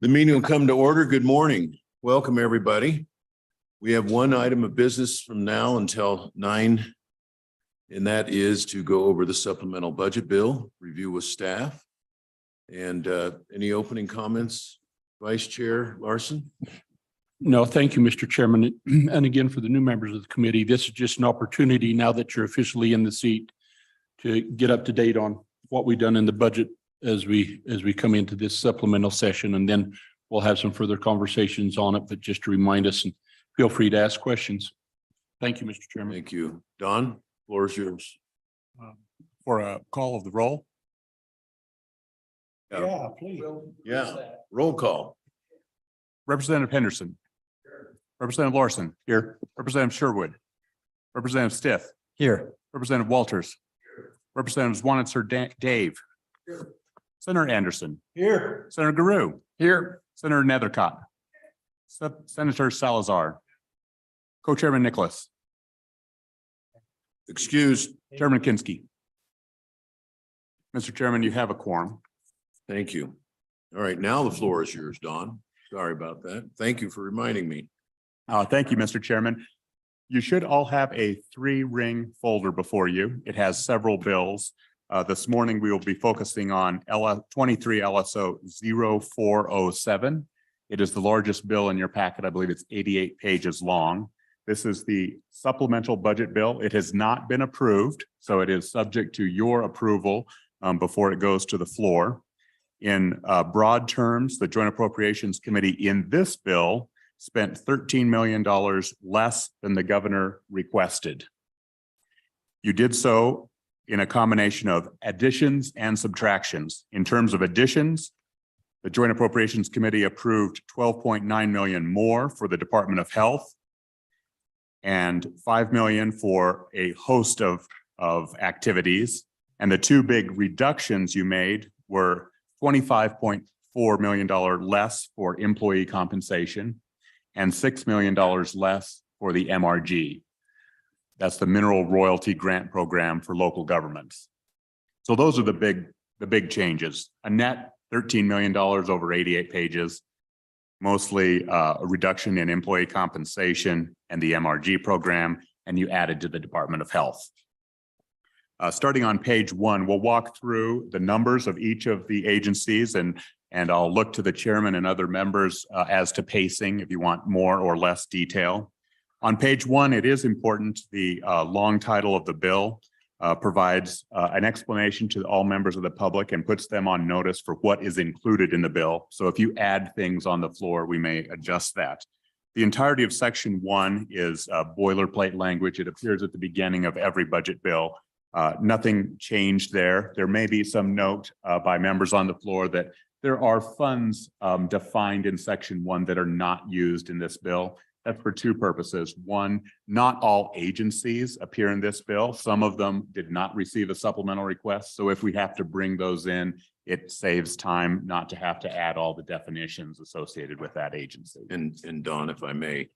The meeting will come to order. Good morning. Welcome, everybody. We have one item of business from now until 9, and that is to go over the supplemental budget bill, review with staff. And any opening comments, Vice Chair Larson? No, thank you, Mr. Chairman. And again, for the new members of the committee, this is just an opportunity now that you're officially in the seat to get up to date on what we've done in the budget as we come into this supplemental session, and then we'll have some further conversations on it, but just to remind us, and feel free to ask questions. Thank you, Mr. Chairman. Thank you. Don, floor is yours. For a call of the roll. Yeah, please. Yeah, roll call. Representative Henderson. Representative Larson. Here. Representative Sherwood. Representative Stiff. Here. Representative Walters. Representative Wanitzer Dave. Senator Anderson. Here. Senator Guru. Here. Senator Nethercott. Senator Salazar. Co-Chairman Nicholas. Excused. Chairman Kinski. Mr. Chairman, you have a quorum. Thank you. All right, now the floor is yours, Don. Sorry about that. Thank you for reminding me. Thank you, Mr. Chairman. You should all have a 3-ring folder before you. It has several bills. This morning, we will be focusing on 23 LSO 0407. It is the largest bill in your packet. I believe it's 88 pages long. This is the supplemental budget bill. It has not been approved, so it is subject to your approval before it goes to the floor. In broad terms, the Joint Appropriations Committee in this bill spent $13 million less than the governor requested. You did so in a combination of additions and subtractions. In terms of additions, the Joint Appropriations Committee approved $12.9 million more for the Department of Health and $5 million for a host of activities. And the two big reductions you made were $25.4 million less for employee compensation and $6 million less for the MRG. That's the Mineral Royalty Grant Program for local governments. So those are the big changes. A net $13 million over 88 pages, mostly a reduction in employee compensation and the MRG program, and you added to the Department of Health. Starting on page 1, we'll walk through the numbers of each of the agencies, and I'll look to the chairman and other members as to pacing if you want more or less detail. On page 1, it is important, the long title of the bill provides an explanation to all members of the public and puts them on notice for what is included in the bill. So if you add things on the floor, we may adjust that. The entirety of section 1 is boilerplate language. It appears at the beginning of every budget bill. Nothing changed there. There may be some note by members on the floor that there are funds defined in section 1 that are not used in this bill. That's for two purposes. One, not all agencies appear in this bill. Some of them did not receive a supplemental request. So if we have to bring those in, it saves time not to have to add all the definitions associated with that agency. And Don, if I may,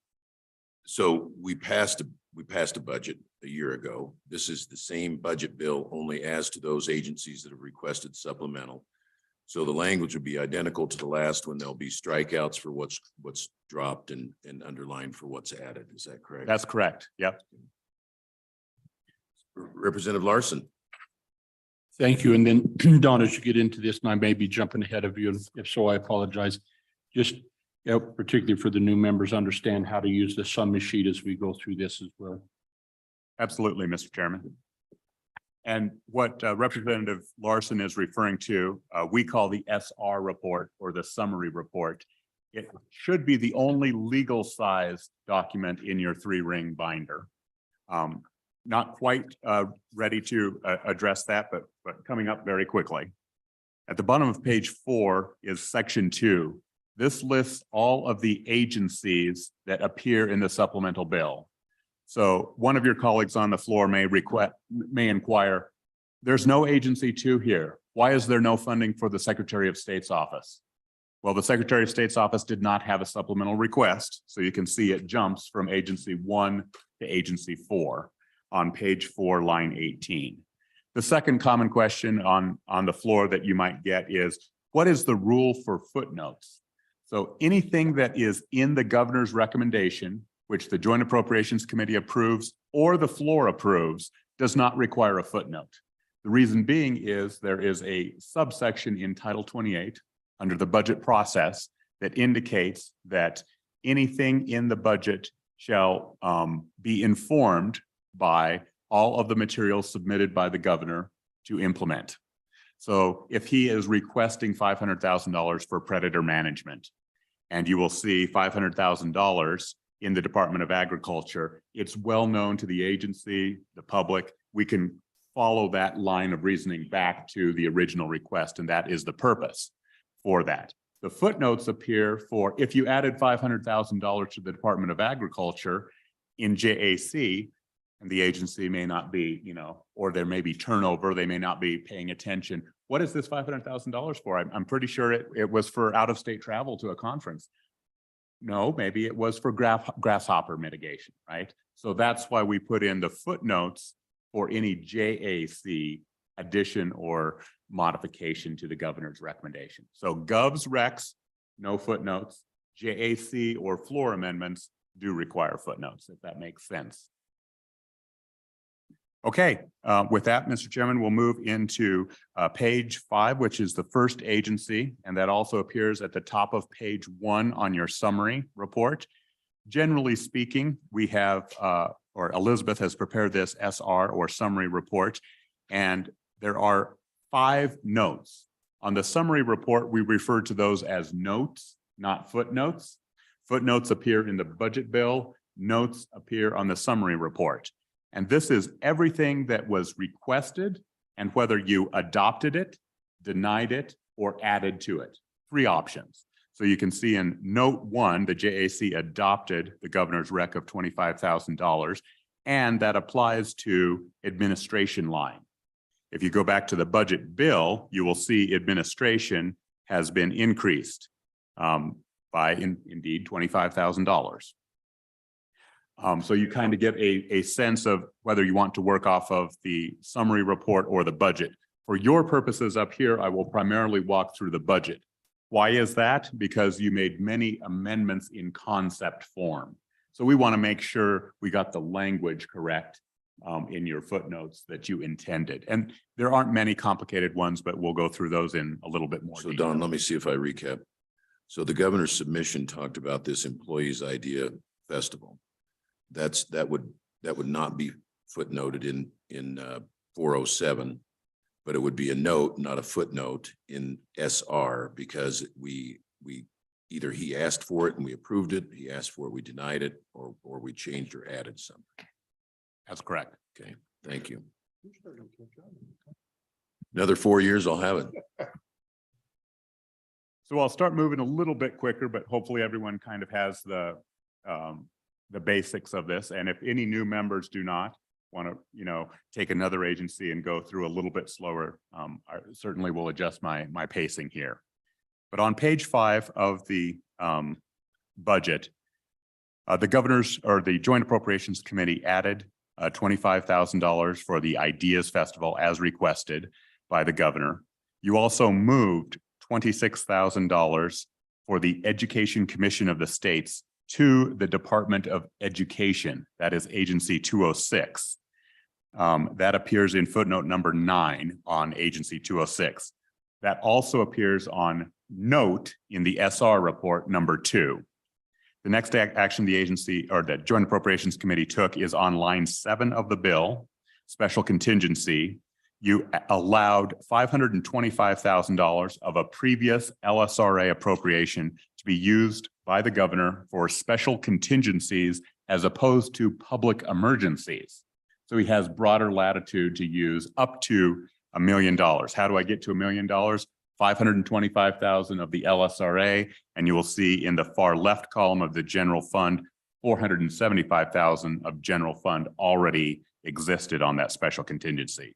so we passed a budget a year ago. This is the same budget bill, only as to those agencies that have requested supplemental. So the language would be identical to the last one. There'll be strikeouts for what's dropped and underlined for what's added. Is that correct? That's correct. Yep. Representative Larson. Thank you. And then Don, as you get into this, and I may be jumping ahead of you, and if so, I apologize. Just particularly for the new members, understand how to use the summary sheet as we go through this as well. Absolutely, Mr. Chairman. And what Representative Larson is referring to, we call the SR report or the summary report. It should be the only legal size document in your 3-ring binder. Not quite ready to address that, but coming up very quickly. At the bottom of page 4 is section 2. This lists all of the agencies that appear in the supplemental bill. So one of your colleagues on the floor may inquire, there's no agency 2 here. Why is there no funding for the Secretary of State's office? Well, the Secretary of State's office did not have a supplemental request. So you can see it jumps from agency 1 to agency 4 on page 4, line 18. The second common question on the floor that you might get is, what is the rule for footnotes? So anything that is in the governor's recommendation, which the Joint Appropriations Committee approves or the floor approves, does not require a footnote. The reason being is there is a subsection in Title 28 under the budget process that indicates that anything in the budget shall be informed by all of the materials submitted by the governor to implement. So if he is requesting $500,000 for predator management, and you will see $500,000 in the Department of Agriculture, it's well known to the agency, the public. We can follow that line of reasoning back to the original request, and that is the purpose for that. The footnotes appear for if you added $500,000 to the Department of Agriculture in JAC, and the agency may not be, or there may be turnover, they may not be paying attention. What is this $500,000 for? I'm pretty sure it was for out-of-state travel to a conference. No, maybe it was for grasshopper mitigation, right? So that's why we put in the footnotes for any JAC addition or modification to the governor's recommendation. So govs recs, no footnotes. JAC or floor amendments do require footnotes, if that makes sense. Okay, with that, Mr. Chairman, we'll move into page 5, which is the first agency, and that also appears at the top of page 1 on your summary report. Generally speaking, we have, or Elizabeth has prepared this SR or summary report, and there are 5 notes. On the summary report, we refer to those as notes, not footnotes. Footnotes appear in the budget bill, notes appear on the summary report. And this is everything that was requested and whether you adopted it, denied it, or added to it. 3 options. So you can see in note 1, the JAC adopted the governor's rec of $25,000, and that applies to administration line. If you go back to the budget bill, you will see administration has been increased by indeed $25,000. So you kind of get a sense of whether you want to work off of the summary report or the budget. For your purposes up here, I will primarily walk through the budget. Why is that? Because you made many amendments in concept form. So we want to make sure we got the language correct in your footnotes that you intended. And there aren't many complicated ones, but we'll go through those in a little bit more So detail. Don, let me see if I recap. So the governor's submission talked about this employees idea festival. That would not be footnoted in 407, but it would be a note, not a footnote in SR, because we either he asked for it and we approved it, he asked for it, we denied it, or we changed or added something. That's correct. Okay, thank you. Another 4 years, I'll have it. So I'll start moving a little bit quicker, but hopefully everyone kind of has the basics of this. And if any new members do not want to, take another agency and go through a little bit slower, I certainly will adjust my pacing here. But on page 5 of the budget, the governor's or the Joint Appropriations Committee added $25,000 for the Ideas Festival as requested by the governor. You also moved $26,000 for the Education Commission of the States to the Department of Education, that is Agency 206. That appears in footnote number 9 on Agency 206. That also appears on note in the SR report number 2. The next action the agency or the Joint Appropriations Committee took is on line 7 of the bill, special contingency. You allowed $525,000 of a previous LSRA appropriation to be used by the governor for special contingencies as opposed to public emergencies. So he has broader latitude to use up to $1 million. How do I get to $1 million? 525,000 of the LSRA, and you will see in the far left column of the general fund, 475,000 of general fund already existed on that special contingency.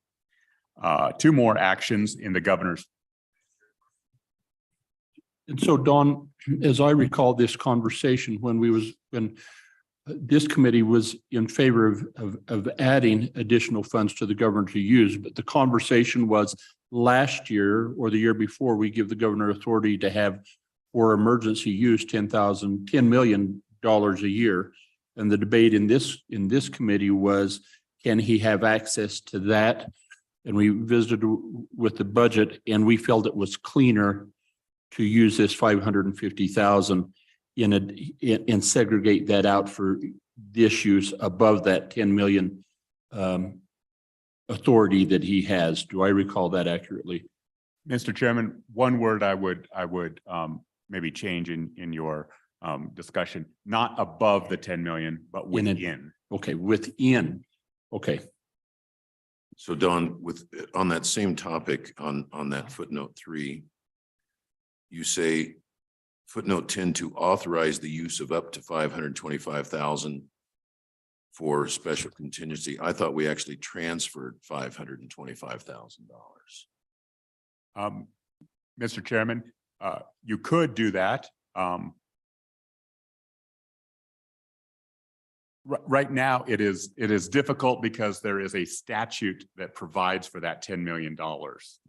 2 more actions in the governor's. And so, Don, as I recall this conversation when this committee was in favor of adding additional funds to the governor to use, but the conversation was last year or the year before, we give the governor authority to have for emergency use, $10 million a year. And the debate in this committee was, can he have access to that? And we visited with the budget, and we felt it was cleaner to use this 550,000 and segregate that out for this use above that 10 million authority that he has. Do I recall that accurately? Mr. Chairman, one word I would maybe change in your discussion, not above the 10 million, but within. Okay, within. Okay. So Don, on that same topic, on that footnote 3, you say footnote 10 to authorize the use of up to 525,000 for special contingency. I thought we actually transferred $525,000. Mr. Chairman, you could do that. Right now, it is difficult because there is a statute that provides for that $10 million.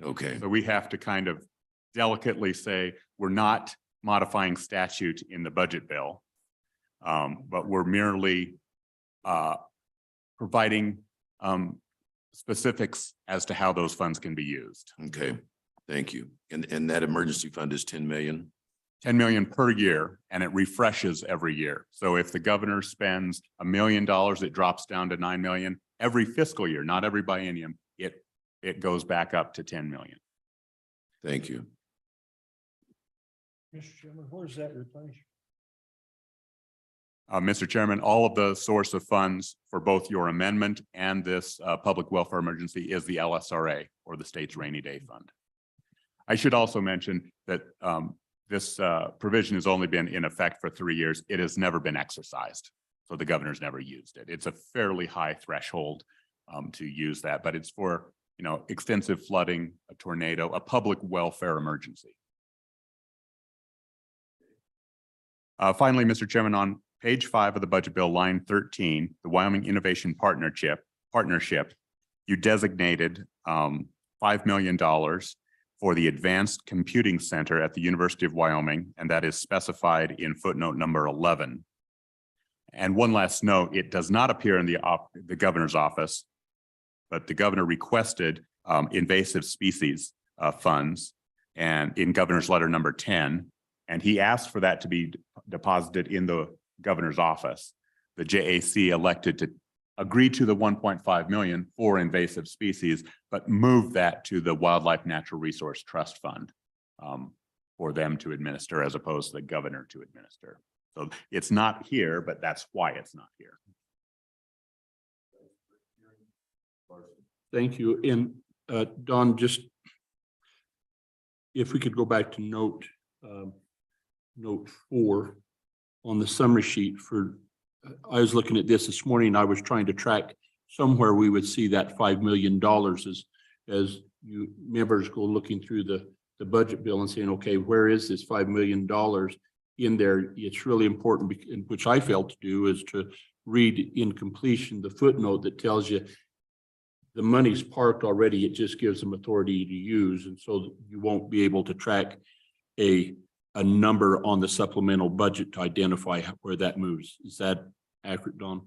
Okay. So we have to kind of delicately say, we're not modifying statute in the budget bill, but we're merely providing specifics as to how those funds can be used. Okay, thank you. And that emergency fund is 10 million? 10 million per year, and it refreshes every year. So if the governor spends $1 million, it drops down to 9 million every fiscal year, not every biennium. It goes back up to 10 million. Thank you. Mr. Chairman, where's that replaced? Mr. Chairman, all of the source of funds for both your amendment and this public welfare emergency is the LSRA, or the state's rainy day fund. I should also mention that this provision has only been in effect for 3 years. It has never been exercised. So the governor's never used it. It's a fairly high threshold to use that, but it's for, extensive flooding, a tornado, a public welfare emergency. Finally, Mr. Chairman, on page 5 of the budget bill, line 13, the Wyoming Innovation Partnership, you designated $5 million for the Advanced Computing Center at the University of Wyoming, and that is specified in footnote number 11. And one last note, it does not appear in the governor's office, but the governor requested invasive species funds, and in governor's letter number 10, and he asked for that to be deposited in the governor's office. The JAC elected to agree to the 1.5 million for invasive species, but moved that to the Wildlife Natural Resource Trust Fund for them to administer, as opposed to the governor to administer. So it's not here, but that's why it's not here. Thank you. And Don, just if we could go back to note 4 on the summary sheet for, I was looking at this morning. I was trying to track somewhere we would see that $5 million as you members go looking through the budget bill and saying, okay, where is this $5 million in there? It's really important, which I failed to do, is to read in completion the footnote that tells you the money's parked already. It just gives them authority to use. And so you won't be able to track a number on the supplemental budget to identify where that moves. Is that accurate, Don?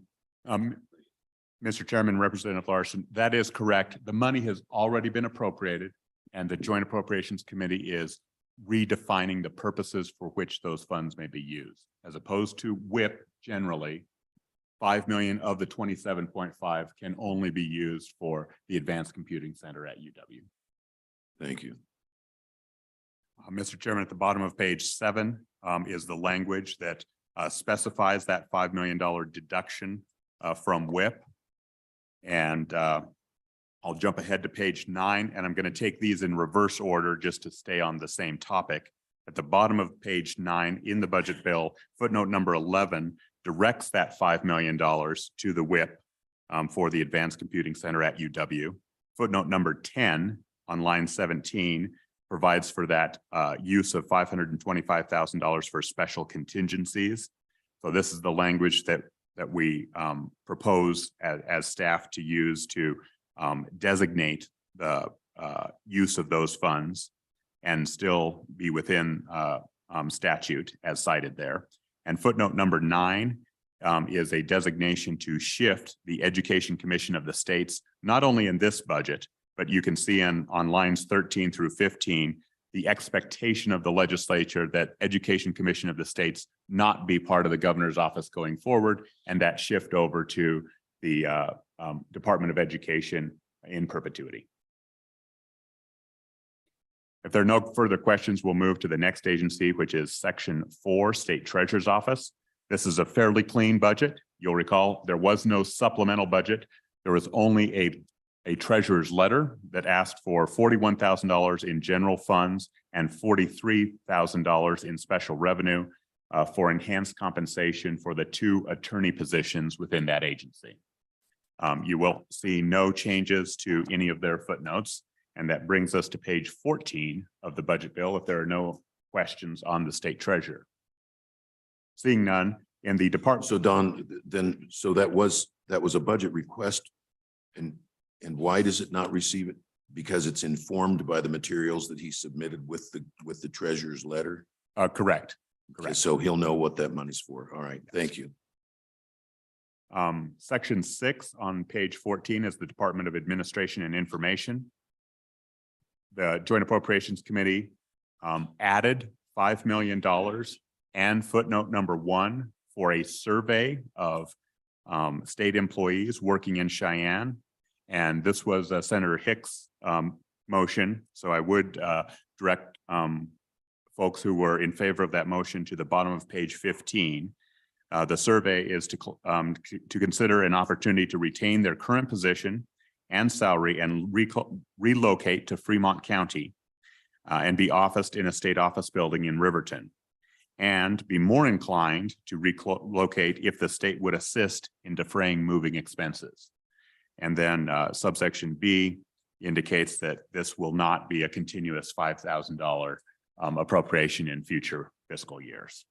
Mr. Chairman, Representative Larson, that is correct. The money has already been appropriated, and the Joint Appropriations Committee is redefining the purposes for which those funds may be used. As opposed to WIP, generally, 5 million of the 27.5 can only be used for the Advanced Computing Center at UW. Thank you. Mr. Chairman, at the bottom of page 7 is the language that specifies that $5 million deduction from WIP. And I'll jump ahead to page 9, and I'm going to take these in reverse order just to stay on the same topic. At the bottom of page 9 in the budget bill, footnote number 11 directs that $5 million to the WIP for the Advanced Computing Center at UW. Footnote number 10 on line 17 provides for that use of $525,000 for special contingencies. So this is the language that we propose as staff to use to designate the use of those funds and still be within statute as cited there. And footnote number 9 is a designation to shift the Education Commission of the states, not only in this budget, but you can see on lines 13 through 15, the expectation of the legislature that Education Commission of the states not be part of the governor's office going forward, and that shift over to the Department of Education in perpetuity. If there are no further questions, we'll move to the next agency, which is Section 4, State Treasurer's Office. This is a fairly clean budget. You'll recall there was no supplemental budget. There was only a treasurer's letter that asked for $41,000 in general funds and $43,000 in special revenue for enhanced compensation for the 2 attorney positions within that agency. You will see no changes to any of their footnotes. And that brings us to page 14 of the budget bill, if there are no questions on the state treasurer. Seeing none in the department. So Don, then, so that was a budget request. And why does it not receive it? Because it's informed by the materials that he submitted with the treasurer's letter? Correct. Okay, so he'll know what that money's for. All right, thank you. Section 6 on page 14 is the Department of Administration and Information. The Joint Appropriations Committee added $5 million and footnote number 1 for a survey of state employees working in Cheyenne. And this was Senator Hicks' motion. So I would direct folks who were in favor of that motion to the bottom of page 15. The survey is to consider an opportunity to retain their current position and salary and relocate to Fremont County and be officed in a state office building in Riverton, and be more inclined to relocate if the state would assist in defraying moving expenses. And then subsection B indicates that this will not be a continuous $5,000 appropriation in future fiscal years.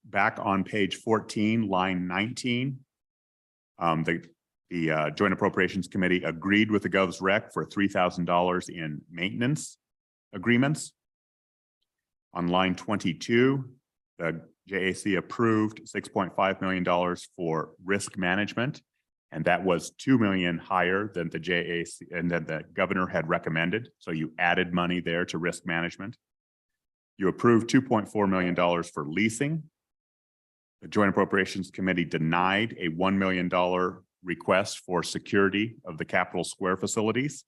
Back on page 14, line 19, the Joint Appropriations Committee agreed with the Gov's Rec for $3,000 in maintenance agreements. On line 22, the JAC approved $6.5 million for risk management, and that was $2 million higher than the JAC and that the governor had recommended. So you added money there to risk management. You approved $2.4 million for leasing. The Joint Appropriations Committee denied a $1 million request for security of the Capitol Square facilities.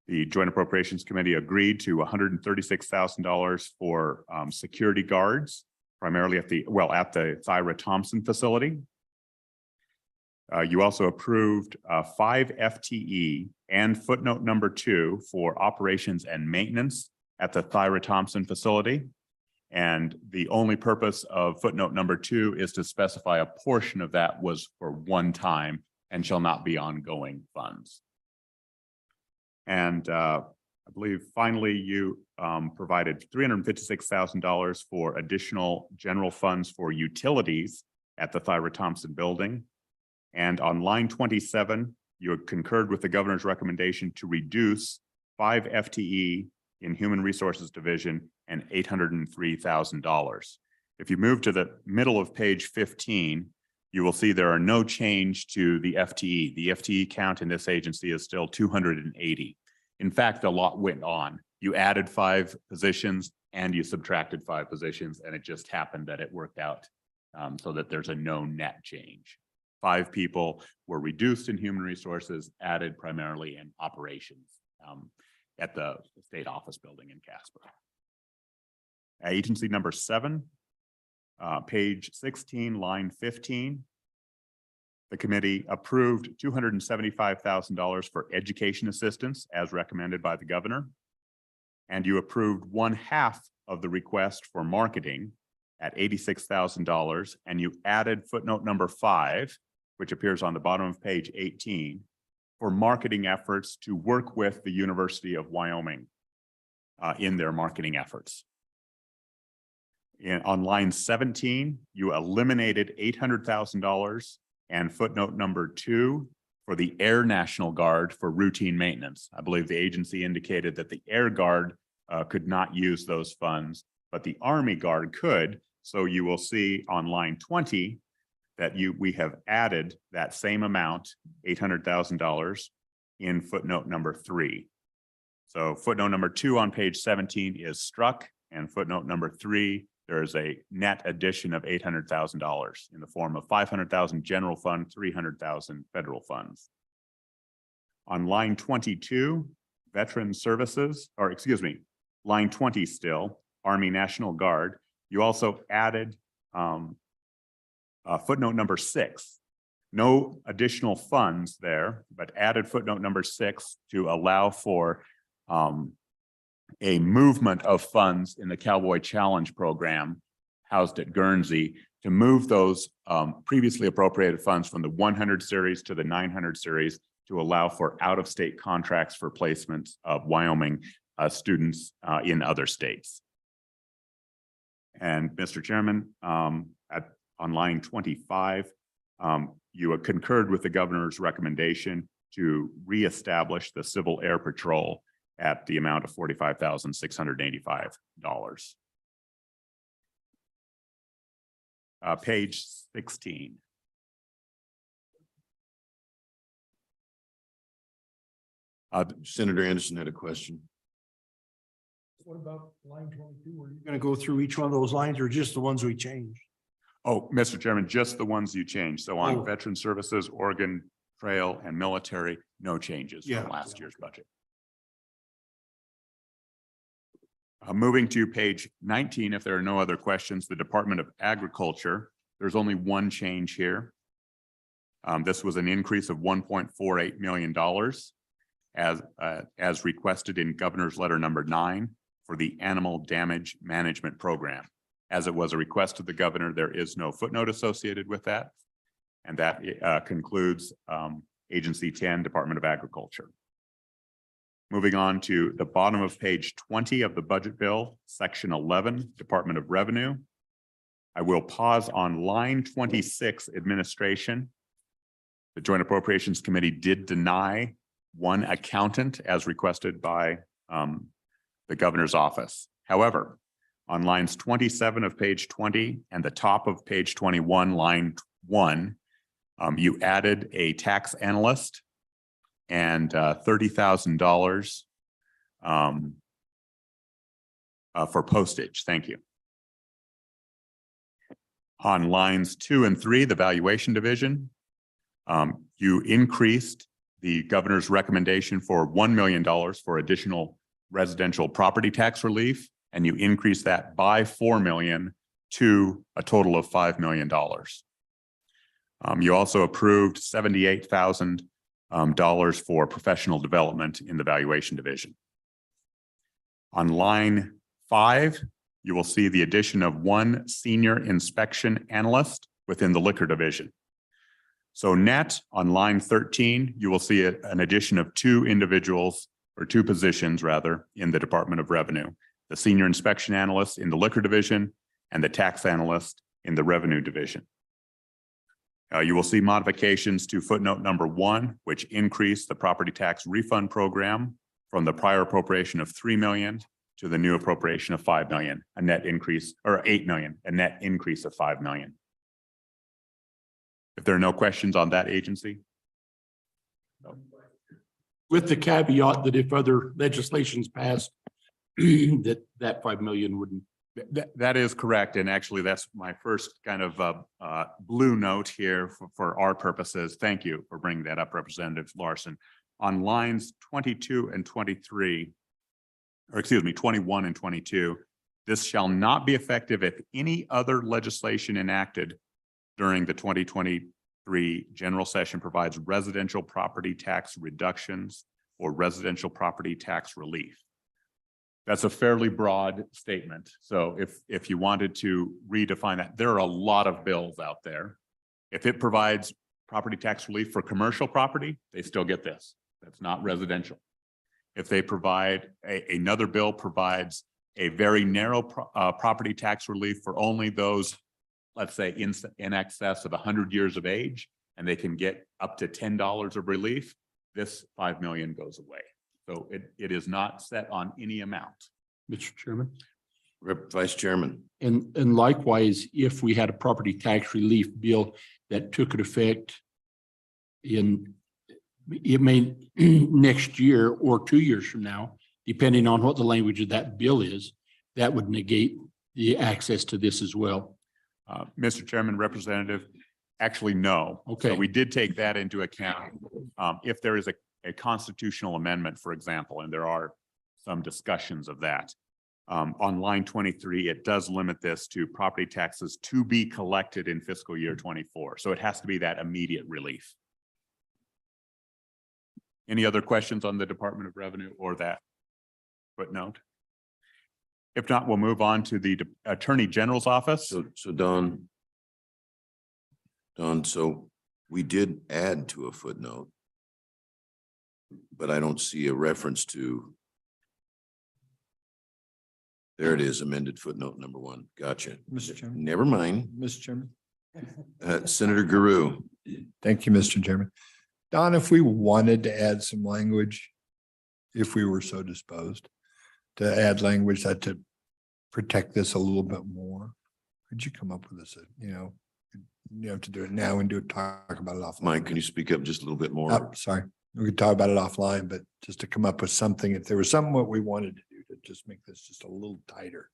The Joint Appropriations Committee agreed to $136,000 for security guards, primarily at the Thyra Thompson facility. You also approved 5 FTE and footnote number 2 for operations and maintenance at the Thyra Thompson facility. And the only purpose of footnote number 2 is to specify a portion of that was for one time and shall not be ongoing funds. And I believe finally you provided $356,000 for additional general funds for utilities at the Thyra Thompson building. And on line 27, you concurred with the governor's recommendation to reduce 5 FTE in Human Resources Division and $803,000. If you move to the middle of page 15, you will see there are no change to the FTE. The FTE count in this agency is still 280. In fact, a lot went on. You added 5 positions and you subtracted 5 positions, and it just happened that it worked out so that there's a no net change. 5 people were reduced in human resources, added primarily in operations at the state office building in Casper. Agency number 7, page 16, line 15. The committee approved $275,000 for education assistance as recommended by the governor. And you approved 1/2 of the request for marketing at $86,000. And you added footnote number 5, which appears on the bottom of page 18, for marketing efforts to work with the University of Wyoming in their marketing efforts. On line 17, you eliminated $800,000 and footnote number 2 for the Air National Guard for routine maintenance. I believe the agency indicated that the Air Guard could not use those funds, but the Army Guard could. So you will see on line 20 that we have added that same amount, $800,000 in footnote number 3. So footnote number 2 on page 17 is struck, and footnote number 3, there is a net addition of $800,000 in the form of 500,000 general fund, 300,000 federal funds. On line 22, veteran services, or excuse me, line 20 still, Army National Guard, you also added footnote number 6. No additional funds there, but added footnote number 6 to allow for a movement of funds in the Cowboy Challenge program housed at Guernsey to move those previously appropriated funds from the 100 series to the 900 series to allow for out-of-state contracts for placements of Wyoming students in other states. And Mr. Chairman, on line 25, you concurred with the governor's recommendation to reestablish the Civil Air Patrol at the amount of $45,685. Page 16. Senator Anderson had a question. What about line 22? Are you going to go through each one of those lines or just the ones we changed? Oh, Mr. Chairman, just the ones you changed. So on Oh. Veteran Services, Oregon Trail, and Military, no changes Yeah. from last year's budget. Moving to page 19, if there are no other questions, the Department of Agriculture, there's only one change here. This was an increase of $1.48 million as requested in Governor's Letter number 9 for the Animal Damage Management Program. As it was a request of the governor, there is no footnote associated with that. And that concludes Agency 10, Department of Agriculture. Moving on to the bottom of page 20 of the budget bill, section 11, Department of Revenue. I will pause on line 26, administration. The Joint Appropriations Committee did deny one accountant as requested by the governor's office. However, on lines 27 of page 20 and the top of page 21, line 1, you added a tax analyst and $30,000 for postage. Thank you. On lines 2 and 3, the valuation division, you increased the governor's recommendation for $1 million for additional residential property tax relief, and you increased that by $4 million to a total of $5 million. You also approved $78,000 for professional development in the valuation division. On line 5, you will see the addition of one senior inspection analyst within the liquor division. So net on line 13, you will see an addition of 2 individuals or 2 positions rather in the Department of Revenue, the senior inspection analyst in the liquor division and the tax analyst in the revenue division. You will see modifications to footnote number 1, which increased the property tax refund program from the prior appropriation of $3 million to the new appropriation of $5 million, a net increase, or $8 million, a net increase of $5 million. If there are no questions on that agency. No. With the caveat that if other legislation's passed, that 5 million wouldn't. That is correct. And actually, that's my first kind of blue note here for our purposes. Thank you for bringing that up, Representative Larson. On lines 22 and 23, or excuse me, 21 and 22, this shall not be effective if any other legislation enacted during the 2023 general session provides residential property tax reductions or residential property tax relief. That's a fairly broad statement. So if you wanted to redefine that, there are a lot of bills out there. If it provides property tax relief for commercial property, they still get this. That's not residential. If they provide, another bill provides a very narrow property tax relief for only those, let's say in excess of 100 years of age, and they can get up to $10 of relief, this $5 million goes away. So it is not set on any amount. Mr. Chairman. Vice Chairman. And likewise, if we had a property tax relief bill that took effect in, it may next year or 2 years from now, depending on what the language of that bill is, that would negate the access to this as well. Mr. Chairman, Representative, actually, no. Okay. So we did take that into account. If there is a constitutional amendment, for example, and there are some discussions of that. On line 23, it does limit this to property taxes to be collected in fiscal year 24. So it has to be that immediate relief. Any other questions on the Department of Revenue or that footnote? If not, we'll move on to the Attorney General's office. So Don, so we did add to a footnote, but I don't see a reference to. There it is, amended footnote number 1. Gotcha. Mr. Chairman. Never mind. Mr. Chairman. Senator Guru. Thank you, Mr. Chairman. Don, if we wanted to add some language, if we were so disposed to add language that to protect this a little bit more, could you come up with this, you have to do it now and talk about it offline. Mike, can you speak up just a little bit more? Oh, sorry. We could talk about it offline, but just to come up with something, if there was something what we wanted to do to just make this just a little tighter.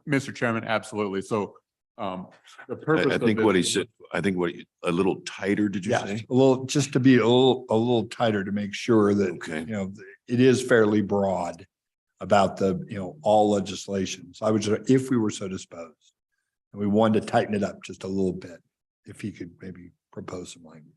Mr. Chairman, absolutely. So the purpose. I think what he said, a little tighter, did you Yes, say? a little, just to be a little tighter to make sure that, Okay. it is fairly broad about the, all legislation. So I would, if we were so disposed and we wanted to tighten it up just a little bit, if he could maybe propose some language.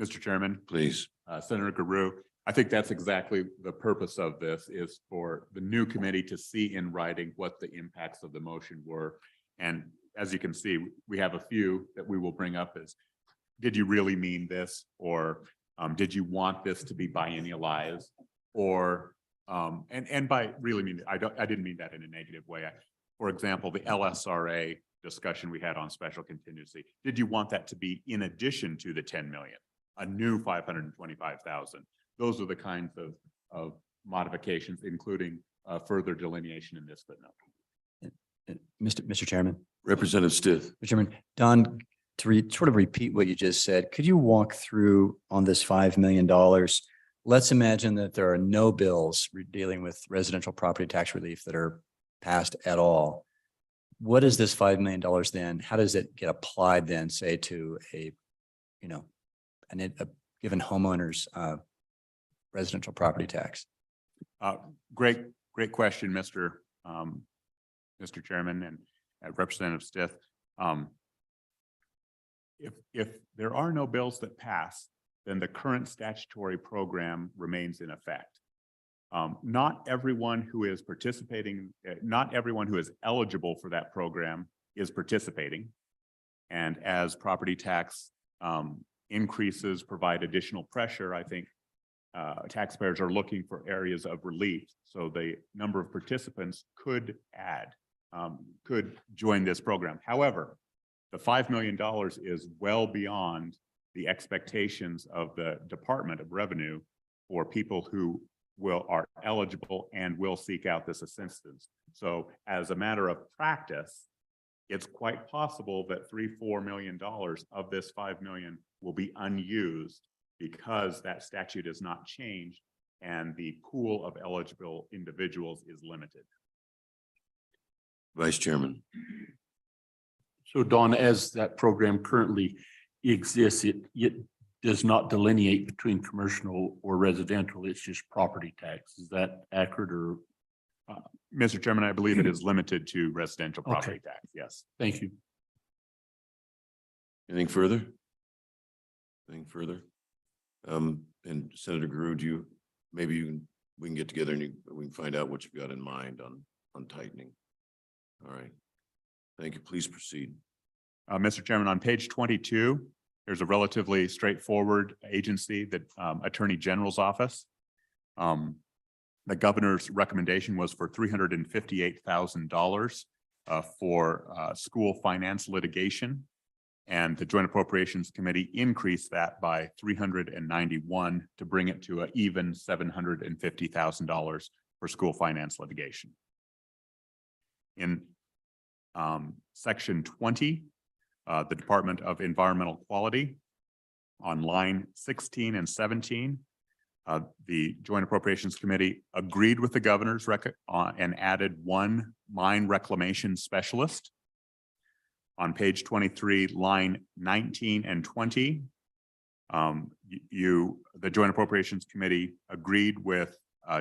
Mr. Chairman, Please. Senator Guru, I think that's exactly the purpose of this, is for the new committee to see in writing what the impacts of the motion were. And as you can see, we have a few that we will bring up as, did you really mean this? Or did you want this to be biennialized? Or and by really mean, I didn't mean that in a negative way. For example, the LSRA discussion we had on special contingency, did you want that to be in addition to the 10 million, a new 525,000? Those are the kinds of modifications, including further delineation in this footnote. Mr. Chairman. Representative Stith. Mr. Chairman, Don, to sort of repeat what you just said, could you walk through on this $5 million? Let's imagine that there are no bills dealing with residential property tax relief that are passed at all. What is this $5 million then? How does it get applied then, say, to a given homeowner's residential property tax? Great question, Mr. Chairman and Representative Stith. If there are no bills that pass, then the current statutory program remains in effect. Not everyone who is participating, not everyone who is eligible for that program is participating. And as property tax increases provide additional pressure, I think taxpayers are looking for areas of relief. So the number of participants could join this program. However, the $5 million is well beyond the expectations of the Department of Revenue for people who are eligible and will seek out this assistance. So as a matter of practice, it's quite possible that $3-4 million of this $5 million will be unused because that statute is not changed and the pool of eligible individuals is limited. Vice Chairman. So Don, as that program currently exists, it does not delineate between commercial or residential. It's just property tax. Is that accurate or? Mr. Chairman, I believe it is limited to residential property Okay. tax. Yes. Thank you. Anything further? Anything further? And Senator Guru, we can get together and we can find out what you've got in mind on tightening. All right. Thank you. Please proceed. Mr. Chairman, on page 22, there's a relatively straightforward agency, that Attorney General's office. The governor's recommendation was for $358,000 for school finance litigation. And the Joint Appropriations Committee increased that by $391 to bring it to an even $750,000 for school finance litigation. In section 20, the Department of Environmental Quality, on line 16 and 17, the Joint Appropriations Committee agreed with the governor's and added one mine reclamation specialist. On page 23, line 19 and 20, the Joint Appropriations Committee agreed with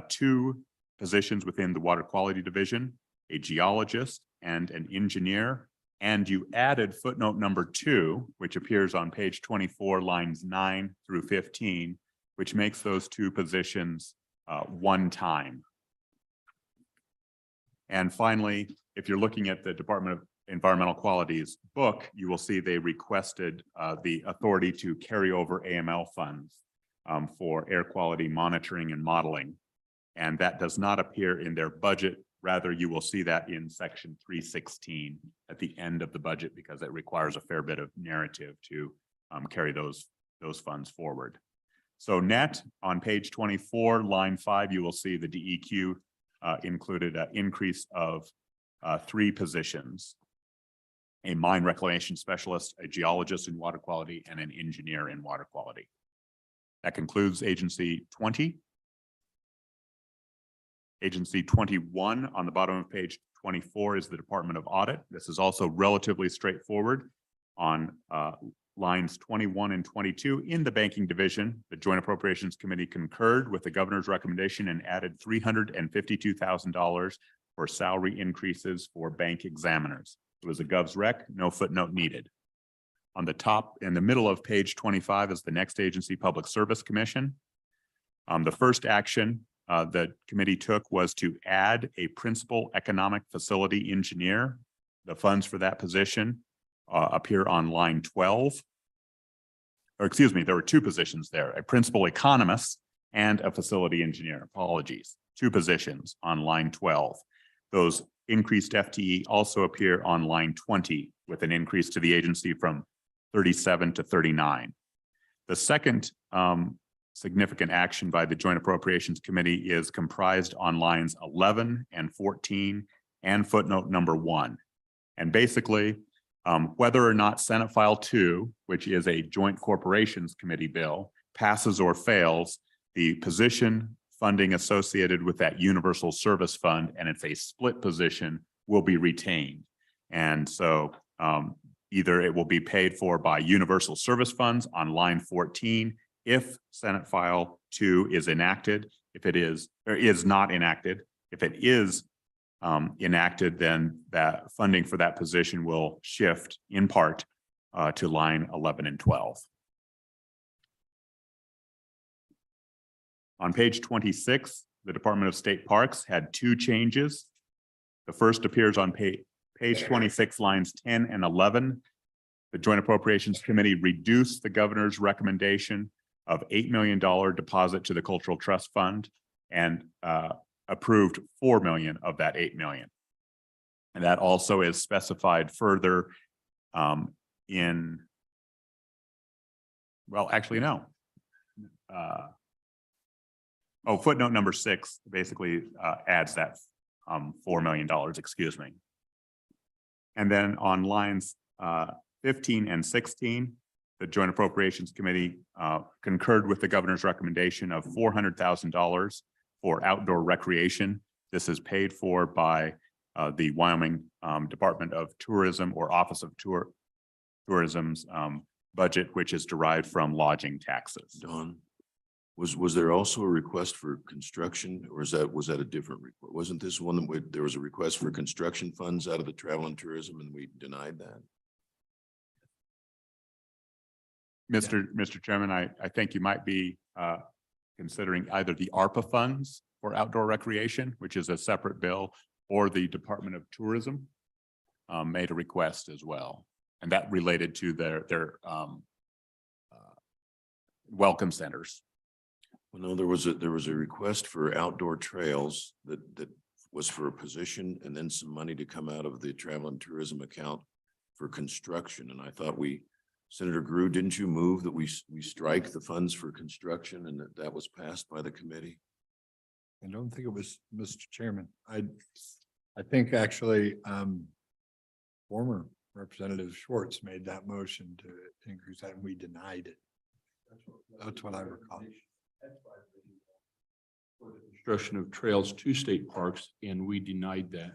two positions within the Water Quality Division, a geologist and an engineer. And you added footnote number 2, which appears on page 24, lines 9 through 15, which makes those two positions one time. And finally, if you're looking at the Department of Environmental Quality's book, you will see they requested the authority to carry over AML funds for air quality monitoring and modeling. And that does not appear in their budget. Rather, you will see that in section 316 at the end of the budget, because it requires a fair bit of narrative to carry those funds forward. So net on page 24, line 5, you will see the DEQ included an increase of 3 positions: a mine reclamation specialist, a geologist in water quality, and an engineer in water quality. That concludes agency 20. Agency 21 on the bottom of page 24 is the Department of Audit. This is also relatively straightforward. On lines 21 and 22 in the banking division, the Joint Appropriations Committee concurred with the governor's recommendation and added $352,000 for salary increases for bank examiners. It was a gov's rec, no footnote needed. On the top, in the middle of page 25 is the next agency, Public Service Commission. The first action the committee took was to add a principal economic facility engineer. The funds for that position appear on line 12. Or excuse me, there were 2 positions there, a principal economist and a facility engineer. Apologies, 2 positions on line 12. Those increased FTE also appear on line 20, with an increase to the agency from 37 to 39. The second significant action by the Joint Appropriations Committee is comprised on lines 11 and 14 and footnote number 1. And basically, whether or not Senate File 2, which is a Joint Corporations Committee bill, passes or fails, the position funding associated with that Universal Service Fund, and it's a split position, will be retained. And so either it will be paid for by Universal Service Funds on line 14, if Senate File 2 is enacted. If it is, or is not enacted, if it is enacted, then that funding for that position will shift in part to line 11 and 12. On page 26, the Department of State Parks had 2 changes. The first appears on page 26, lines 10 and 11. The Joint Appropriations Committee reduced the governor's recommendation of $8 million deposit to the Cultural Trust Fund and approved $4 million of that $8 million. And that also is specified further in, well, actually, no. Footnote number 6 basically adds that $4 million, excuse me. And then on lines 15 and 16, the Joint Appropriations Committee concurred with the governor's recommendation of $400,000 for outdoor recreation. This is paid for by the Wyoming Department of Tourism, or Office of Tourism's budget, which is derived from lodging taxes. Don, was there also a request for construction, or was that a different report? Wasn't this one where there was a request for construction funds out of the travel and tourism, and we denied that? Mr. Chairman, I think you might be considering either the ARPA funds for outdoor recreation, which is a separate bill, or the Department of Tourism made a request as well. And that related to their welcome centers. Well, no, there was a request for outdoor trails that was for a position, and then some money to come out of the travel and tourism account for construction. And I thought Senator Grew, didn't you move that we strike the funds for construction, and that was passed by the committee? I don't think it was Mr. Chairman. I think actually, former Representative Schwartz made that motion to increase that and we denied it. That's what I recall. For the construction of trails to state parks, and we denied that.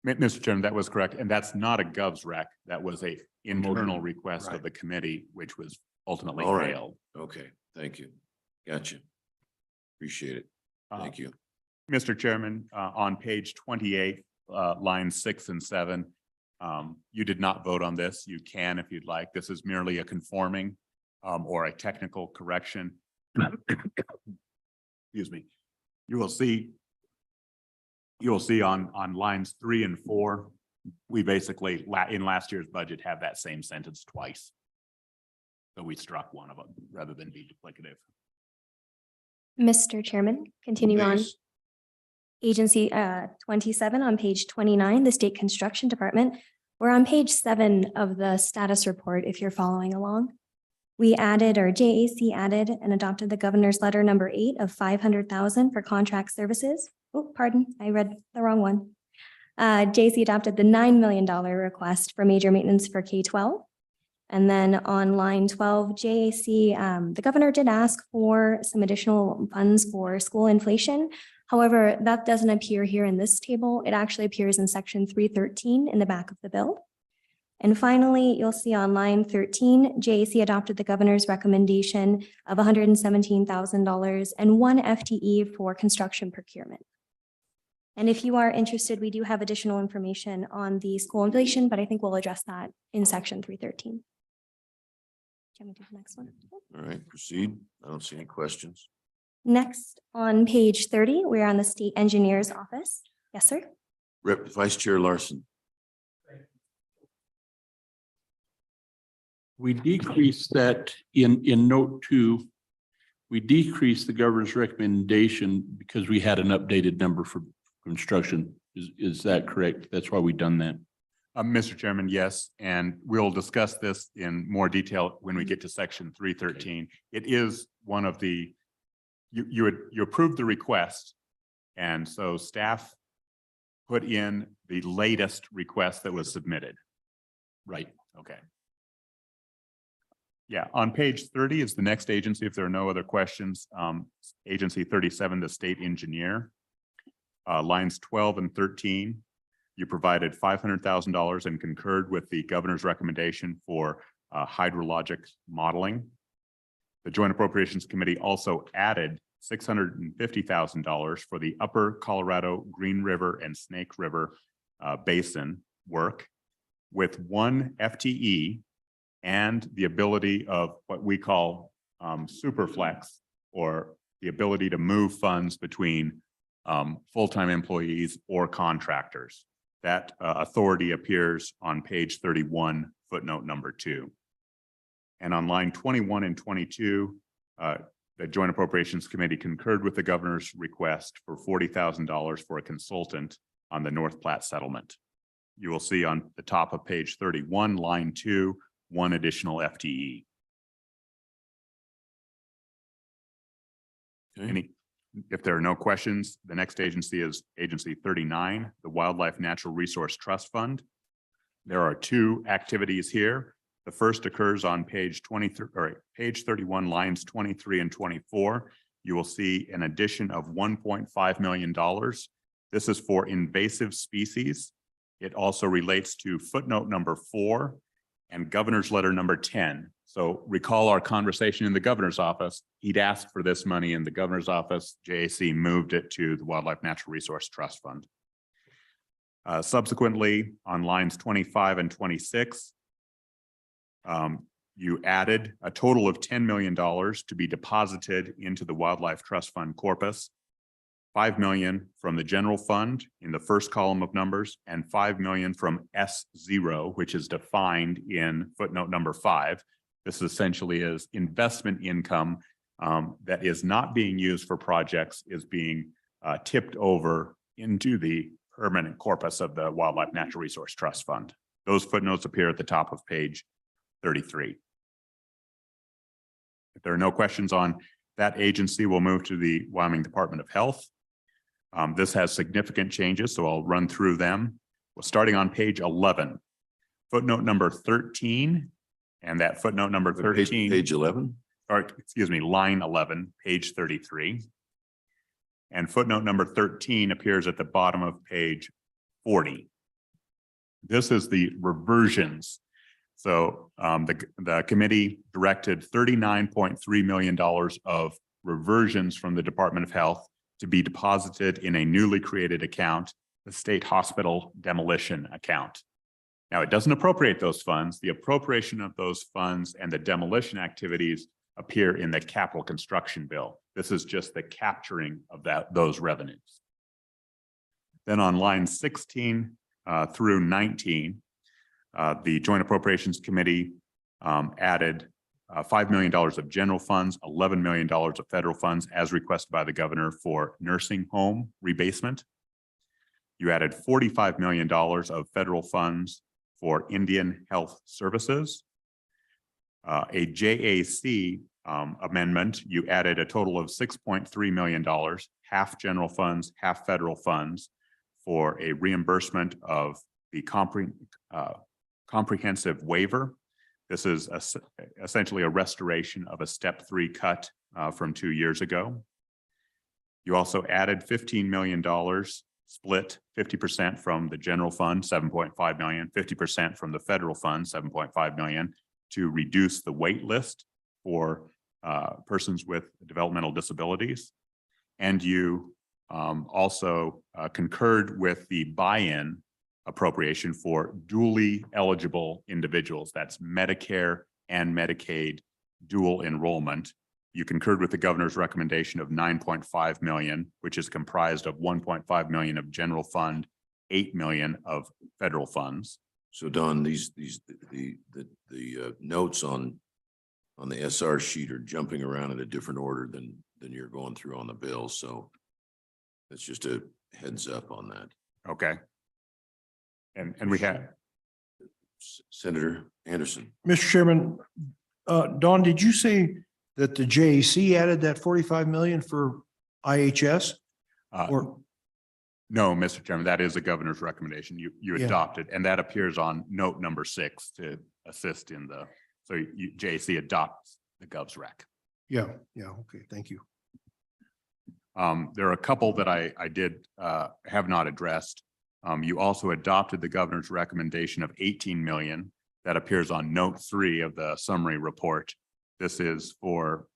Mr. Chairman, that was correct. And that's not a gov's rec. That was a internal Motion. request of Right. the committee, which was ultimately All right. failed. Okay, thank you. Gotcha. Appreciate it. Thank you. Mr. Chairman, on page 28, lines 6 and 7, you did not vote on this. You can if you'd like. This is merely a conforming or a technical correction. Excuse me. You will see on lines 3 and 4, we basically in last year's budget have that same sentence twice. So we struck one of them rather than be duplicative. Mr. Chairman, continue on. Please. Agency 27 on page 29, the State Construction Department. We're on page 7 of the status report, if you're following along. We added, or JAC added and adopted the governor's letter number 8 of 500,000 for contract services. Oh, pardon, I read the wrong one. JAC adopted the $9 million request for major maintenance for K-12. And then on line 12, JAC, the governor did ask for some additional funds for school inflation. However, that doesn't appear here in this table. It actually appears in section 313 in the back of the bill. And finally, you'll see on line 13, JAC adopted the governor's recommendation of $117,000 and 1 FTE for construction procurement. And if you are interested, we do have additional information on the school inflation, but I think we'll address that in section 313. Can we do the next one? All right, proceed. I don't see any questions. Next, on page 30, we're on the state engineer's office. Yes, sir. Vice Chair Larson. We decreased that in note 2. We decreased the governor's recommendation because we had an updated number for construction. Is that correct? That's why we done that. Mr. Chairman, yes, and we'll discuss this in more detail when we get to section 313. It is one of the, you approved the request, and so staff put in the latest request that was submitted. Right. Okay. Yeah, on page 30 is the next agency, if there are no other questions. Agency 37, the state engineer. Lines 12 and 13. You provided $500,000 and concurred with the governor's recommendation for hydrologic modeling. The Joint Appropriations Committee also added $650,000 for the Upper Colorado, Green River, and Snake River basin work with 1 FTE and the ability of what we call superflex, or the ability to move funds between full-time employees or contractors. That authority appears on page 31, footnote number 2. And on line 21 and 22, the Joint Appropriations Committee concurred with the governor's request for $40,000 for a consultant on the North Platte settlement. You will see on the top of page 31, line 2, 1 additional FTE. Okay. If there are no questions, the next agency is Agency 39, the Wildlife Natural Resource Trust Fund. There are 2 activities here. The first occurs on page 23, or page 31, lines 23 and 24. You will see an addition of $1.5 million. This is for invasive species. It also relates to footnote number 4 and governor's letter number 10. So recall our conversation in the governor's office. He'd asked for this money in the governor's office. JAC moved it to the Wildlife Natural Resource Trust Fund. Subsequently, on lines 25 and 26, you added a total of $10 million to be deposited into the Wildlife Trust Fund corpus. $5 million from the general fund in the first column of numbers, and $5 million from S0, which is defined in footnote number 5. This essentially is investment income that is not being used for projects, is being tipped over into the permanent corpus of the Wildlife Natural Resource Trust Fund. Those footnotes appear at the top of page 33. If there are no questions on That agency will move to the Wyoming Department of Health. This has significant changes, so I'll run through them. Well, starting on page 11, footnote number 13, and that footnote number 13. Page 11? Or excuse me, line 11, page 33. And footnote number 13 appears at the bottom of page 40. This is the reversions. So the committee directed $39.3 million of reversions from the Department of Health to be deposited in a newly created account, the State Hospital Demolition Account. Now, it doesn't appropriate those funds. The appropriation of those funds and the demolition activities appear in the capital construction bill. This is just the capturing of those revenues. Then on line 16 through 19, the Joint Appropriations Committee added $5 million of general funds, $11 million of federal funds as requested by the governor for nursing home rebasement. You added $45 million of federal funds for Indian Health Services. A JAC amendment, you added a total of $6.3 million, half general funds, half federal funds for a reimbursement of the comprehensive waiver. This is essentially a restoration of a step 3 cut from 2 years ago. You also added $15 million, split 50% from the general fund, 7.5 million, 50% from the federal fund, 7.5 million, to reduce the wait list for persons with developmental disabilities. And you also concurred with the buy-in appropriation for dually eligible individuals. That's Medicare and Medicaid dual enrollment. You concurred with the governor's recommendation of 9.5 million, which is comprised of 1.5 million of general fund, 8 million of federal funds. So Don, the notes on the SR sheet are jumping around in a different order than you're going through on the bill. So that's just a heads up on that. Okay. And we have Senator Anderson. Mr. Chairman, Don, did you say that the JAC added that 45 million for IHS? Or no, Mr. Chairman, that is the governor's recommendation. You Yeah. adopted, and that appears on note number 6 to assist in the, so JAC adopts the gov's rec. yeah, okay, thank you. There are a couple that I did have not addressed. You also adopted the governor's recommendation of 18 million that appears on note 3 of the summary report. This is for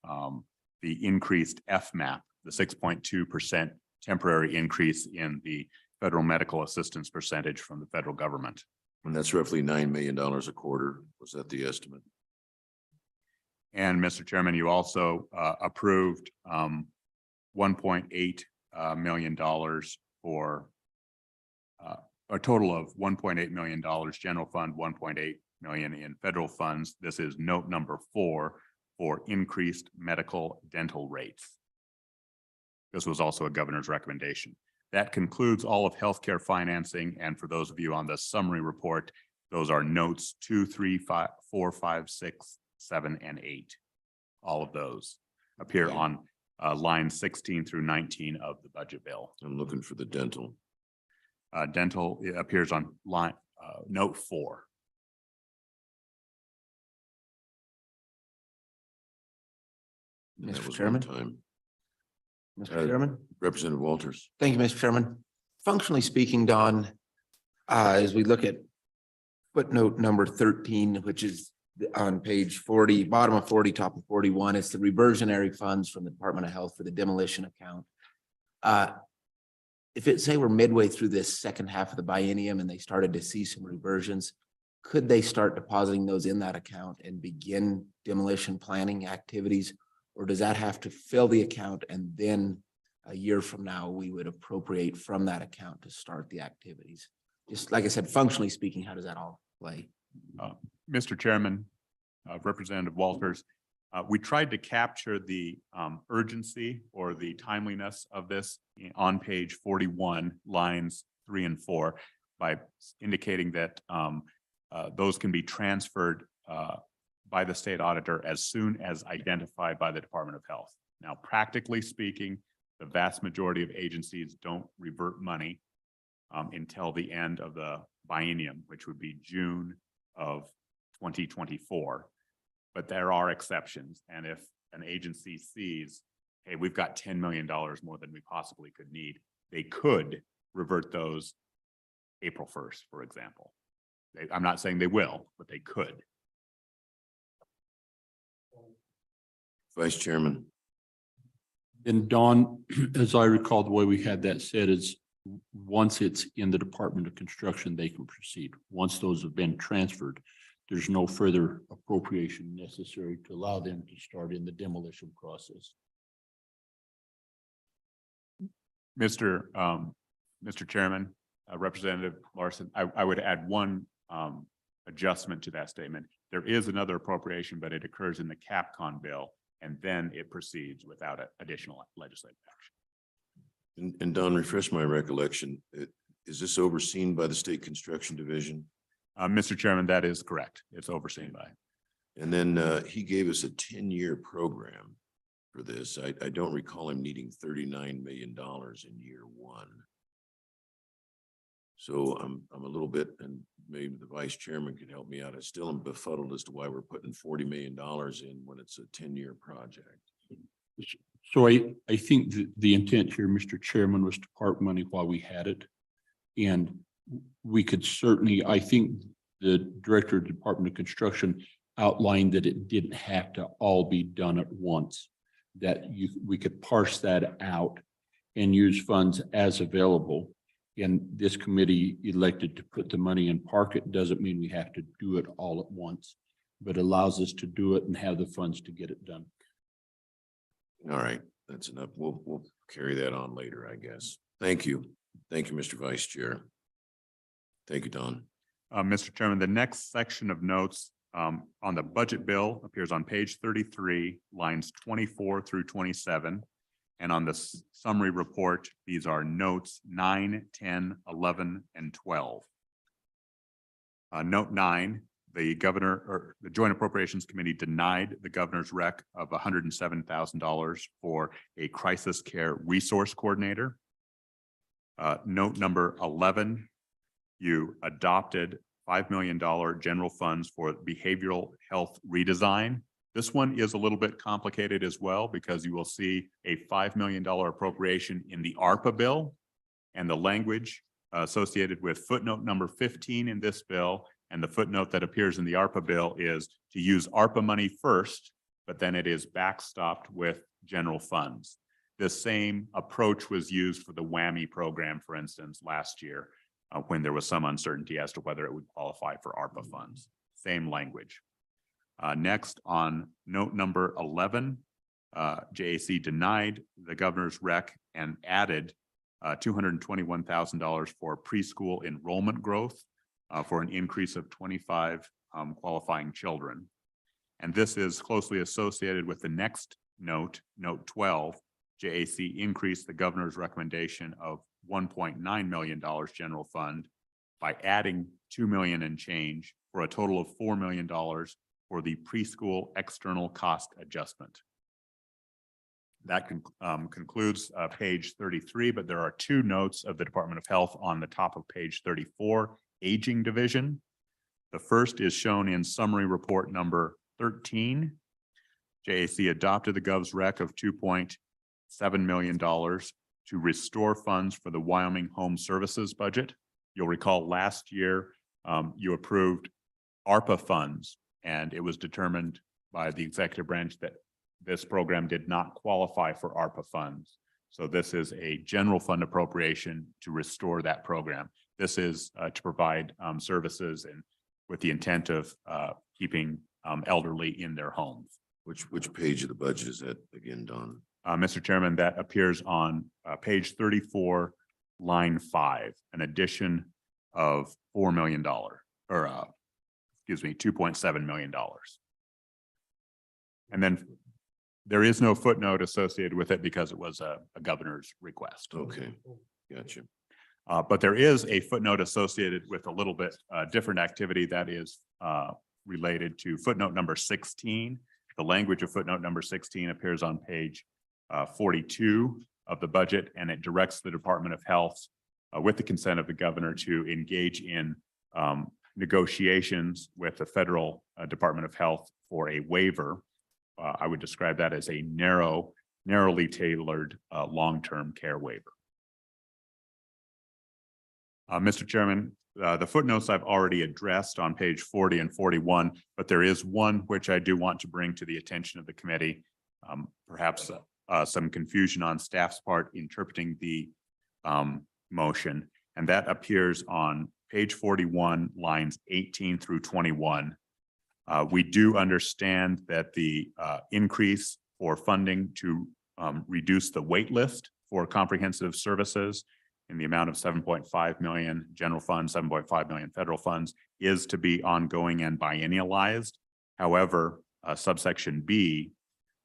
the increased FMAP, the 6.2% temporary increase in the federal medical assistance percentage from the federal government. And that's roughly $9 million a quarter. Was that the estimate? And Mr. Chairman, you also approved $1.8 million for a total of $1.8 million general fund, 1.8 million in federal funds. This is note number 4 for increased medical dental rates. This was also a governor's recommendation. That concludes all of healthcare financing. And for those of you on the summary report, those are notes 2, 3, 5, 4, 5, 6, 7, and 8. All of those appear on line 16 through 19 of the budget bill. I'm looking for the dental. Dental appears on line note 4. And that Mr. was Chairman? one time. Mr. Chairman? Representative Walters. Thank you, Mr. Chairman. Functionally speaking, Don, as we look at footnote number 13, which is on page 40, bottom of 40, top of 41, it's the reversionary funds from the Department of Health for the demolition account. If it say we're midway through this second half of the biennium and they started to see some reversions, could they start depositing those in that account and begin demolition planning activities? Or does that have to fill the account and then a year from now, we would appropriate from that account to start the activities? Just like I said, functionally speaking, how does that all play? Mr. Chairman, Representative Walters, we tried to capture the urgency or the timeliness of this on page 41, lines 3 and 4, by indicating that those can be transferred by the state auditor as soon as identified by the Department of Health. Now, practically speaking, the vast majority of agencies don't revert money until the end of the biennium, which would be June of 2024. But there are exceptions. And if an agency sees, hey, we've got $10 million more than we possibly could need, they could revert those April 1st, for example. I'm not saying they will, but they could. Vice Chairman. And Don, as I recall, the way we had that said is once it's in the Department of Construction, they can proceed. Once those have been transferred, there's no further appropriation necessary to allow them to start in the demolition process. Mr. Chairman, Representative Larson, I would add one adjustment to that statement. There is another appropriation, but it occurs in the CAPCON bill, and then it proceeds without additional legislative action. And Don, refresh my recollection. Is this overseen by the State Construction Division? Mr. Chairman, that is correct. It's overseen by. And then he gave us a 10-year program for this. I don't recall him needing $39 million in year one. So I'm a little bit, and maybe the vice chairman can help me out. I still am befuddled as to why we're putting $40 million in when it's a 10-year project. So I think the intent here, Mr. Chairman, was to park money while we had it. And we could certainly, I think the Director of the Department of Construction outlined that it didn't have to all be done at once, that we could parse that out and use funds as available. And this committee elected to put the money in park. It doesn't mean we have to do it all at once, but allows us to do it and have the funds to get it done. All right, that's enough. We'll carry that on later, I guess. Thank you. Thank you, Mr. Vice Chair. Thank you, Don. Mr. Chairman, the next section of notes on the budget bill appears on page 33, lines 24 through 27. And on the summary report, these are notes 9, 10, 11, and 12. Note 9, the governor or the Joint Appropriations Committee denied the governor's rec of $107,000 for a crisis care resource coordinator. Note number 11, you adopted $5 million general funds for behavioral health redesign. This one is a little bit complicated as well, because you will see a $5 million appropriation in the ARPA bill, and the language associated with footnote number 15 in this bill and the footnote that appears in the ARPA bill is to use ARPA money first, but then it is backstopped with general funds. This same approach was used for the WWAMI program, for instance, last year when there was some uncertainty as to whether it would qualify for ARPA funds. Same language. Next, on note number 11, JAC denied the governor's rec and added $221,000 for preschool enrollment growth for an increase of 25 qualifying children. And this is closely associated with the next note, note 12. JAC increased the governor's recommendation of $1.9 million general fund by adding $2 million and change for a total of $4 million for the preschool external cost adjustment. That concludes page 33, but there are two notes of the Department of Health on the top of page 34, Aging Division. The first is shown in summary report number 13. JAC adopted the Gov's rec of $2.7 million to restore funds for the Wyoming Home Services budget. You'll recall last year you approved ARPA funds, and it was determined by the executive branch that this program did not qualify for ARPA funds. So this is a general fund appropriation to restore that program. This is to provide services and with the intent of keeping elderly in their homes. Which page of the budget is that again, Don? Mr. Chairman, that appears on page 34, line 5, an addition of $4 million or excuse me, $2.7 million. And then there is no footnote associated with it because it was a governor's request. Okay, gotcha. But there is a footnote associated with a little bit different activity that is related to footnote number 16. The language of footnote number 16 appears on page 42 of the budget, and it directs the Department of Health, with the consent of the governor, to engage in negotiations with the federal Department of Health for a waiver. I would describe that as a narrowly tailored long-term care waiver. Mr. Chairman, the footnotes I've already addressed on page 40 and 41, but there is one which I do want to bring to the attention of the committee. Perhaps some confusion on staff's part interpreting the motion, and that appears on page 41, lines 18 through 21. We do understand that the increase for funding to reduce the wait list for comprehensive services in the amount of 7.5 million general fund, 7.5 million federal funds is to be ongoing and biennialized. However, subsection B,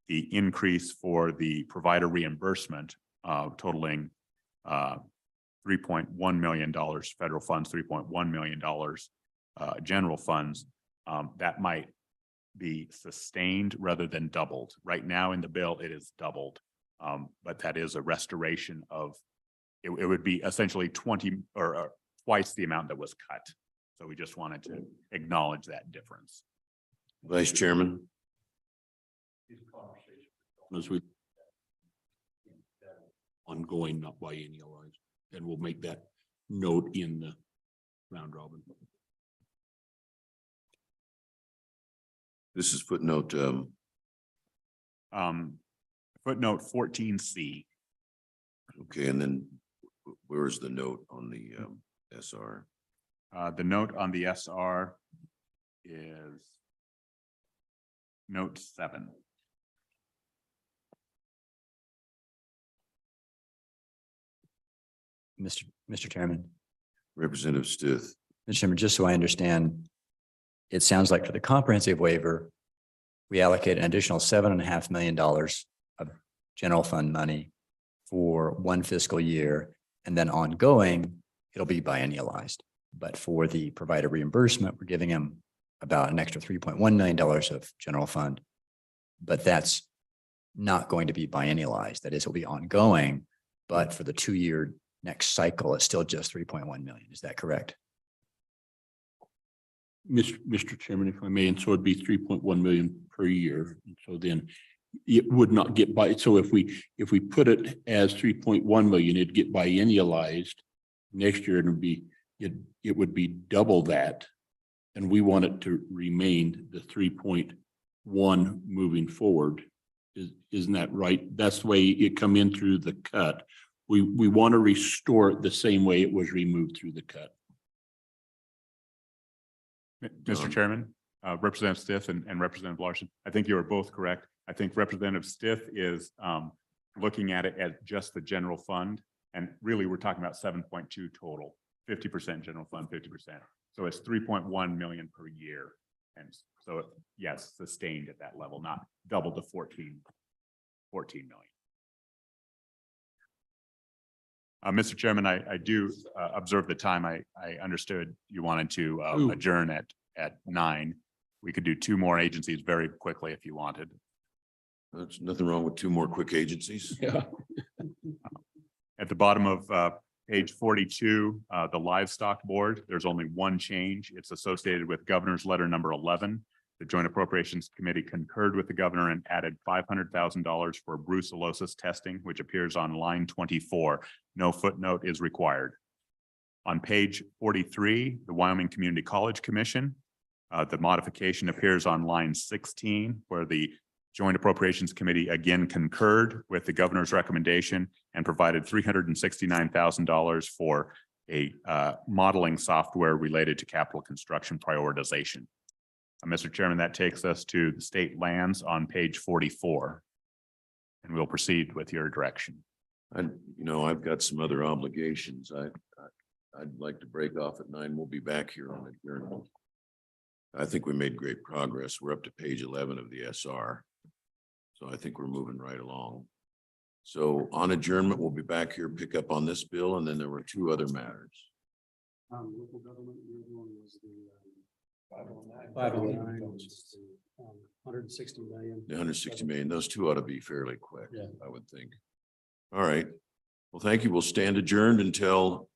the increase for the provider reimbursement totaling $3.1 million federal funds, $3.1 million general funds, that might be sustained rather than doubled. Right now in the bill, it is doubled, but that is a restoration of, it would be essentially 20 or twice the amount that was cut. So we just wanted to acknowledge that difference. Vice Chairman. As we ongoing, not biennialized, and we'll make that note in the round robin. This is footnote, Footnote 14C. okay, and then where's the note on the SR? The note on the SR is note 7. Mr. Chairman, Representative Stith. Mr. Chairman, just so I understand, it sounds like for the comprehensive waiver, we allocate an additional $7.5 million of general fund money for one fiscal year, and then ongoing, it'll be biennialized. But for the provider reimbursement, we're giving them about an extra $3.1 million of general fund, but that's not going to be biennialized. That is, it'll be ongoing, but for the 2-year next cycle, it's still just 3.1 million. Is that correct? Mr. Chairman, if I may, and so it'd be 3.1 million per year. And so then it would not get by. So if we put it as 3.1 million, it'd get biennialized next year, and it would be double that. And we want it to remain the 3.1 moving forward. Isn't that right? That's the way it come in through the cut. We want to restore it the same way it was removed through the cut. Mr. Chairman, Representative Stith and Representative Larson, I think you are both correct. I think Representative Stith is looking at it as just the general fund. And really, we're talking about 7.2 total, 50% general fund, 50%. So it's 3.1 million per year. And so, yes, sustained at that level, not double to 14 million. Mr. Chairman, I do observe the time. I understood you wanted to adjourn at 9. We could do 2 more agencies very quickly if you wanted. There's nothing wrong with 2 more quick agencies. Yeah. At the bottom of page 42, the livestock board, there's only one change. It's associated with governor's letter number 11. The Joint Appropriations Committee concurred with the governor and added $500,000 for brucellosis testing, which appears on line 24. No footnote is required. On page 43, the Wyoming Community College Commission, the modification appears on line 16, where the Joint Appropriations Committee again concurred with the governor's recommendation and provided $369,000 for a modeling software related to capital construction prioritization. Mr. Chairman, that takes us to the state lands on page 44. And we'll proceed with your direction. I've got some other obligations. I'd like to break off at 9. We'll be back here on adjournment. I think we made great progress. We're up to page 11 of the SR. So I think we're moving right along. So on adjournment, we'll be back here, pick up on this bill, and then there were 2 other matters. Local government, the other one was the 509, 100 160 million. The 160 million, those two ought to be fairly quick, Yeah. I would think. All right. Well, thank you. We'll stand adjourned until